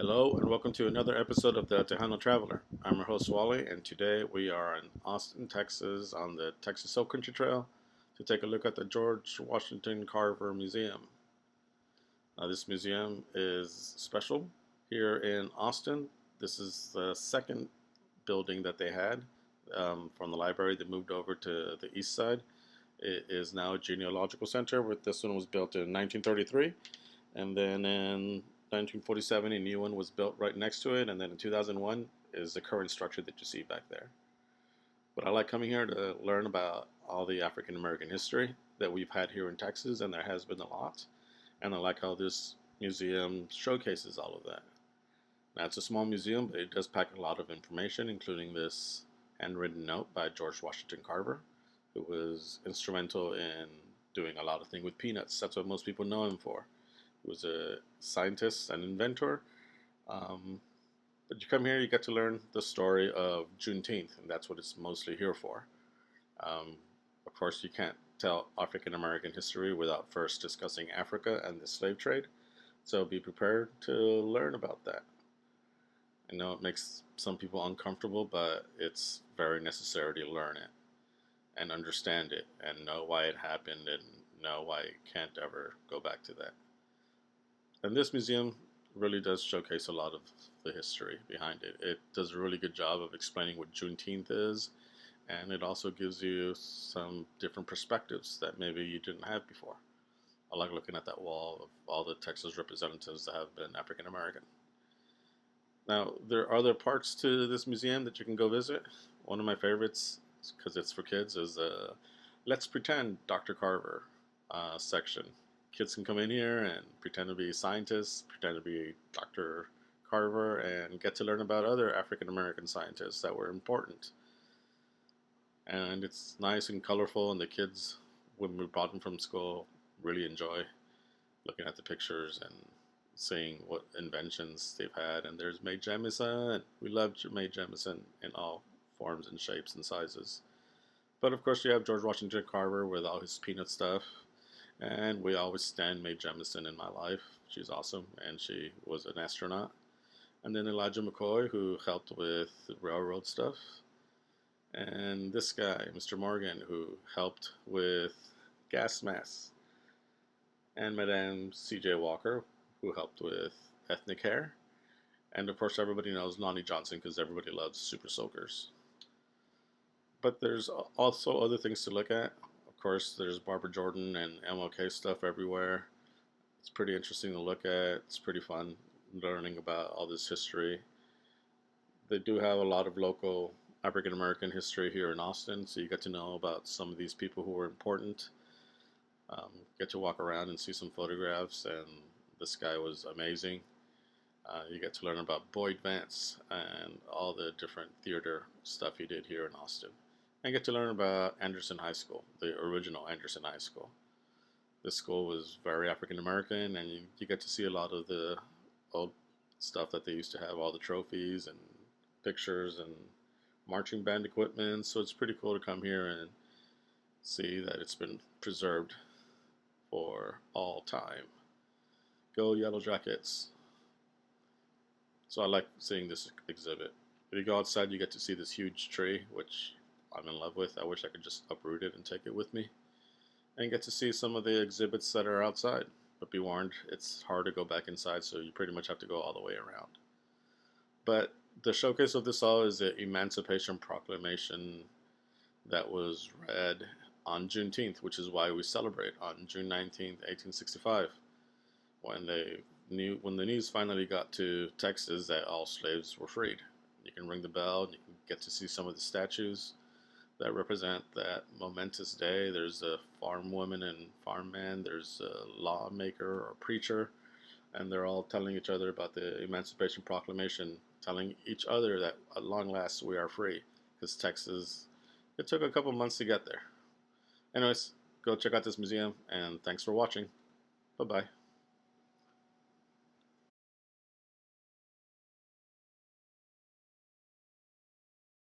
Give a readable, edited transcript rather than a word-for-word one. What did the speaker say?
Hello and welcome to another episode of the Tejano Traveler. I'm your host Wally, and today we are in Austin, Texas, on the Texas Hill Country Trail to take a look at the George Washington Carver Museum. This museum is special here in Austin. This is the second building that they had from the library that moved over to the east side. It is now a genealogical center. This one was built in 1933, and then in 1947, a new one was built right next to it, and then in 2001 is the current structure that you see back there. But I like coming here to learn about all the African American history that we've had here in Texas, and there has been a lot. And I like how this museum showcases all of that. Now, it's a small museum, but it does pack a lot of information, including this handwritten note by George Washington Carver, who was instrumental in doing a lot of things with peanuts. That's what most people know him for. He was a scientist and inventor. But you come here, you get to learn the story of Juneteenth, and that's what it's mostly here for. Of course, you can't tell African American history without first discussing Africa and the slave trade. So be prepared to learn about that. I know it makes some people uncomfortable, but it's very necessary to learn it and understand it and know why it happened and know why it can't ever go back to that. And this museum really does showcase a lot of the history behind it. It does a really good job of explaining what Juneteenth is, and it also gives you some different perspectives that maybe you didn't have before. I like looking at that wall of all the Texas representatives that have been African American. Now, there are other parts to this museum that you can go visit. One of my favorites, because it's for kids, is the Let's Pretend Dr. Carver section. Kids can come in here and pretend to be scientists, pretend to be Dr. Carver, and get to learn about other African American scientists that were important. And it's nice and colorful, and the kids, when we brought them from school, really enjoy looking at the pictures and seeing what inventions they've had. And there's Mae Jemison. We love Mae Jemison in all forms and shapes and sizes. But of course, you have George Washington Carver with all his peanut stuff. And we always stand Mae Jemison in my life. She's awesome, and she was an astronaut. And then Elijah McCoy, who helped with railroad stuff. And this guy, Mr. Morgan, who helped with gas masks. And Madame C.J. Walker, who helped with ethnic hair. And of course, everybody knows Lonnie Johnson because everybody loves super soakers. But there's also other things to look at. Of course, there's Barbara Jordan and MLK stuff everywhere. It's pretty interesting to look at. It's pretty fun learning about all this history. They do have a lot of local African American history here in Austin, so you get to know about some of these people who were important. Get to walk around and see some photographs, and this guy was amazing. You get to learn about Boyd Vance and all the different theater stuff he did here in Austin. And get to learn about Anderson High School, the original Anderson High School. This school was very African American, and you get to see a lot of the old stuff that they used to have, all the trophies and pictures and marching band equipment. So it's pretty cool to come here and see that it's been preserved for all time. Go Yellow Jackets. So I like seeing this exhibit. If you go outside, you get to see this huge tree, which I'm in love with. I wish I could just uproot it and take it with me. And get to see some of the exhibits that are outside. But be warned, it's hard to go back inside, so you pretty much have to go all the way around. But the showcase of this all is the Emancipation Proclamation that was read on Juneteenth, which is why we celebrate on June 19th, 1865, when the news finally got to Texas that all slaves were freed. You can ring the bell, and you can get to see some of the statues that represent that momentous day. There's a farm woman and farm man, there's a lawmaker or preacher, and they're all telling each other about the Emancipation Proclamation, telling each other that at long last we are free, because Texas, it took a couple months to get there. Anyways, go check out this museum, and thanks for watching. Bye-bye.